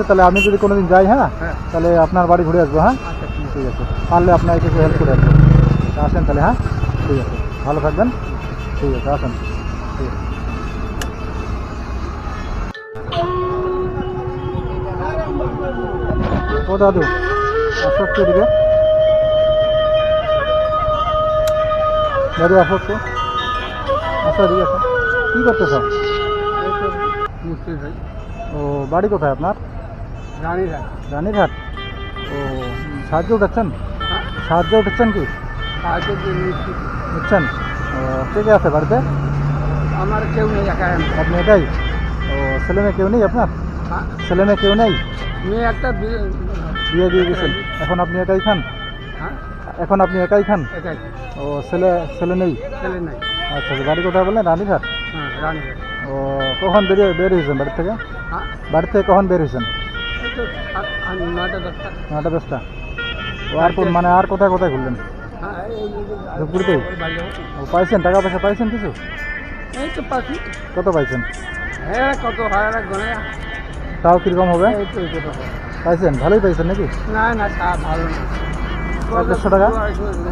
আছে, তাহলে আমি যদি কোনোদিন যাই, হ্যাঁ তাহলে আপনার বাড়ি ঘুরে আসবো। হ্যাঁ ঠিক আছে, পারলে আপনার একটু হেল্প করে আসবো। আসেন তাহলে। হ্যাঁ ঠিক আছে, ভালো থাকবেন। ঠিক আছে, আসেন। ঠিক আছে। ও দাদু, আসো একটু এদিকে। দাদু আসো একটু, আসো এদিকে আসো। কী করতেছ? ও, বাড়ি কোথায় আপনার? রানীরহাট। ও, সাহায্য উঠাচ্ছেন? সাহায্য উঠাচ্ছেন কি? নিচ্ছেন? ও, কে কে আছে বাড়িতে? আমার কেউ নেই, একা আমি। আপনি একাই? ও, ছেলে মেয়ে কেউ নেই আপনার? ছেলে মেয়ে কেউ নেই? মেয়ে একটা বিয়ে দিয়ে গেছেন, এখন আপনি একাই খান? এখন আপনি একাই খান? একাই। ও, ছেলে ছেলে নেই? ছেলে নাই। আচ্ছা, বাড়ি কোথায় বললেন? রানীরহাট। রানীঘাট। ও, কখন বের হয়েছেন বাড়ি থেকে? বাড়ি থেকে কখন বের হয়েছেন? এই তো 9টা 10টা। 9টা 10টা। ও, আর মানে আর কোথায় কোথায় ঘুরলেন? ধূপগুড়িতেই? ও, পাইছেন টাকা পয়সা পাইছেন কিছু? এই তো পাচ্ছি। কত পাইছেন? হ্যাঁ, কত হয় গনে। তাও কিরকম হবে? এই তো এই তো পাইছেন, ভালোই পাইছেন নাকি? না না, তা ভালো না। 150 টাকা?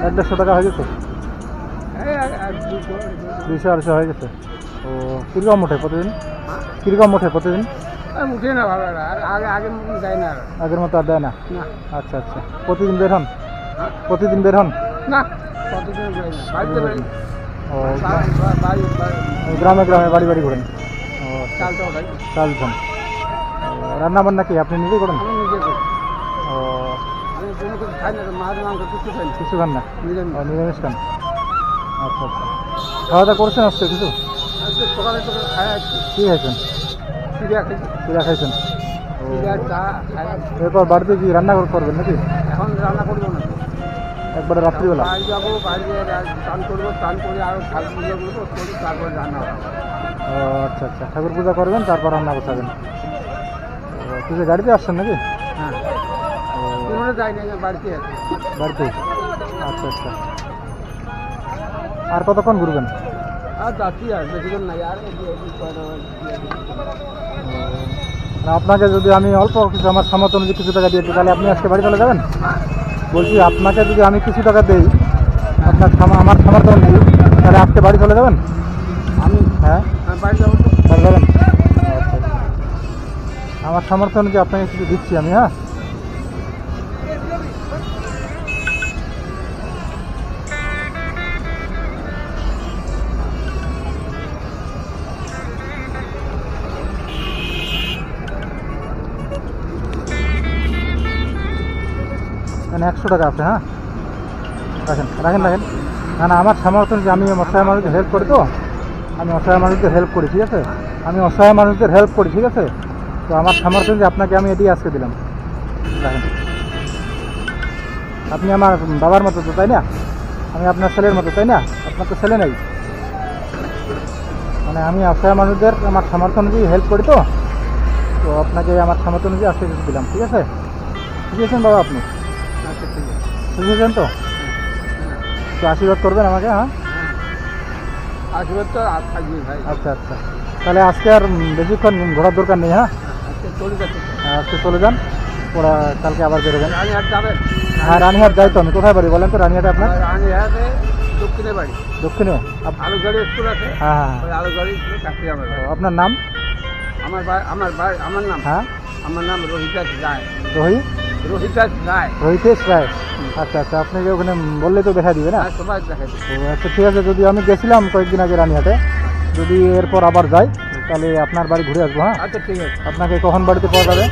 150 টাকা হয়ে গেছে? 200 250 হয়ে গেছে। ও, কিরকম ওঠে প্রতিদিন? কিরকম ওঠে প্রতিদিন? উঠে না ভালো না, আগের মতন যায় না। আগের মতো আর দেয় না? না। আচ্ছা আচ্ছা, প্রতিদিন বের হন? প্রতিদিন বের হন? না, কতদিন যায় না, বাড়িতে বাড়ি। ও, বাড়ি গ্রামে গ্রামে বাড়ি বাড়ি ঘুরেন? ও, চালটা ওঠাই। চাল খান। রান্না বান্না কি আপনি নিজেই করেন? আমি নিজে করি। ও, আমি কোনো কিছু খাই না, মাছ মাংস কিছু খাই না। কিছু খান না? নিরামিষ। ও, নিরামিষ খান। আচ্ছা আচ্ছা, খাওয়া দাওয়া করছেন আজকে কিছু? আজকে সকালে খাই আসছি। কী খাইছেন? চিড়িয়া খাইছি। চিড়া খাইছেন? ও, চিড়িয়া চা খাই আসছি। এরপর বাড়িতে কি রান্না করবেন নাকি? এখন রান্না করবো না। একবারে রাত্রিবেলা? বাড়ি যাবো, বাইরে স্নান করবো, স্নান করে আরও ঠাকুর পুজো করবো, করি তারপরে রান্না হবে। ও, আচ্ছা আচ্ছা, ঠাকুর পূজা করবেন তারপর রান্না বসাবেন। ও, কিছু গাড়িতে আসছেন নাকি? হ্যাঁ, ও, কোনো যাই না, বাড়িতে আছে। বাড়িতে? আচ্ছা আচ্ছা, আর কতক্ষণ ঘুরবেন? আর যাচ্ছি, আর বেশিক্ষণ নাই, আর আর আপনাকে যদি আমি অল্প কিছু আমার সামর্থ্য অনুযায়ী কিছু টাকা দিয়ে দিই, তাহলে আপনি আজকে বাড়ি চলে যাবেন? বলছি, আপনাকে যদি আমি কিছু টাকা দিই আপনার আমার সামর্থ্য অনুযায়ী, তাহলে আজকে বাড়ি চলে যাবেন? আমি হ্যাঁ, বাড়ি যাবো তো। বাড়ি যাবেন? আচ্ছা আচ্ছা, আমার সামর্থ্য অনুযায়ী আপনাকে কিছু দিচ্ছি আমি। হ্যাঁ, মানে 100 টাকা আছে। হ্যাঁ, রাখেন রাখেন রাখেন। না না, আমার সামর্থ্য অনুযায়ী, আমি অসহায় মানুষদের হেল্প করি তো, আমি অসহায় মানুষদের হেল্প করি, ঠিক আছে? আমি অসহায় মানুষদের হেল্প করি, ঠিক আছে? তো আমার সামর্থ্য অনুযায়ী আপনাকে আমি এটি আজকে দিলাম। রাখেন। আপনি আমার বাবার মতো তো, তাই না? আমি আপনার ছেলের মতো, তাই না? আপনার তো ছেলে নেই। মানে আমি অসহায় মানুষদের আমার সামর্থ্য অনুযায়ী হেল্প করি তো, তো আপনাকে আমার সামর্থ্য অনুযায়ী আজকে কিছু দিলাম, ঠিক আছে? বুঝেছেন বাবা আপনি? আচ্ছা, ঠিক আছে। বুঝেছেন তো? তো আশীর্বাদ করবেন আমাকে। হ্যাঁ, আশীর্বাদ তো আর থাকবে ভাই। আচ্ছা আচ্ছা, তাহলে আজকে আর বেশিক্ষণ ঘোরার দরকার নেই। হ্যাঁ, আজকে চলে যাচ্ছে। আজকে চলে যান, ওরা কালকে আবার বেরোবেন। রানীহাট যাবেন? হ্যাঁ, রানীহাট যাই তো আমি। কোথায় বাড়ি বলেন তো রানীহাটে আপনার? রানীহাটে দক্ষিণে বাড়ি। দক্ষিণে? আলুগাড়ি স্কুল আছে। হ্যাঁ হ্যাঁ। ওই আলুগাড়ি স্কুলে চাকরি আমার। আপনার নাম? আমার নাম? হ্যাঁ, আমার নাম রোহিতাস রায়। রোহিতাস রায়। রোহিতেশ রায়। আচ্ছা আচ্ছা, আপনাকে ওখানে বললে তো দেখা দিবে না? সবাই দেখাই দিই। ও আচ্ছা, ঠিক আছে। যদি আমি গেছিলাম কয়েকদিন আগে রানীহাটে, যদি এরপর আবার যাই তাহলে আপনার বাড়ি ঘুরে আসবো। হ্যাঁ, আচ্ছা, ঠিক আছে। আপনাকে কখন বাড়িতে পাওয়া যাবে?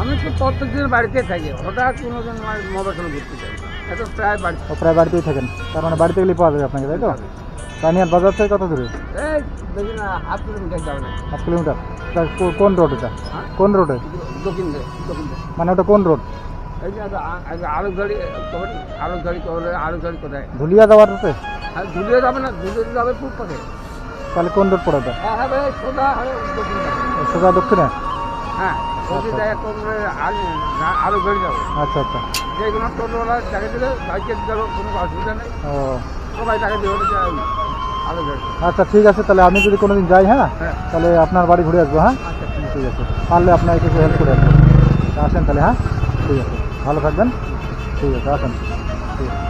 আমি তো প্রত্যেকদিন বাড়িতে থাকি, হঠাৎ কোনোদিন আমার মোবাইল ফোনে ঘুরতে চাই। এটা প্রায় বাড়ি। ও, প্রায় বাড়িতেই থাকেন, তার মানে বাড়িতে গেলেই পাওয়া যাবে আপনাকে, তাই তো? রানীহাট বাজার থেকে কত দূরে? এই দেখি না, 8 কিলোমিটার যাবে না। 8 কিলোমিটার? কোন রোড এটা? কোন রোডে? দক্ষিণ। মানে ওটা কোন রোড? এই যে আলুগাড়ি কোথায়? ধুলিয়া যাওয়ার রোডে? আর ধুলিয়ে যাবে না, ধুলিয়ে যাবে পূর্ব পথে। তাহলে কোন রোড পড়ে ওটা? হ্যাঁ ভাই, সোজা দক্ষিণ। সোজা দক্ষিণে? হ্যাঁ, আলুগাড়ি যাবো। আচ্ছা আচ্ছা, যে কোনো টোটোওয়ালা টাকা দিলে, বাইকে যাবো, কোনো অসুবিধা নেই। ও সবাই টাকা দিয়ে আলুগাড়ি। আচ্ছা, ঠিক আছে। তাহলে আমি যদি কোনোদিন যাই, হ্যাঁ হ্যাঁ। তাহলে আপনার বাড়ি ঘুরে আসবো। হ্যাঁ আচ্ছা, ঠিক আছে, পারলে আপনার কিছু হেল্প করে আসবো। আসেন তাহলে, হ্যাঁ ঠিক আছে, ভালো থাকবেন, ঠিক আছে আসেন, ঠিক আছে।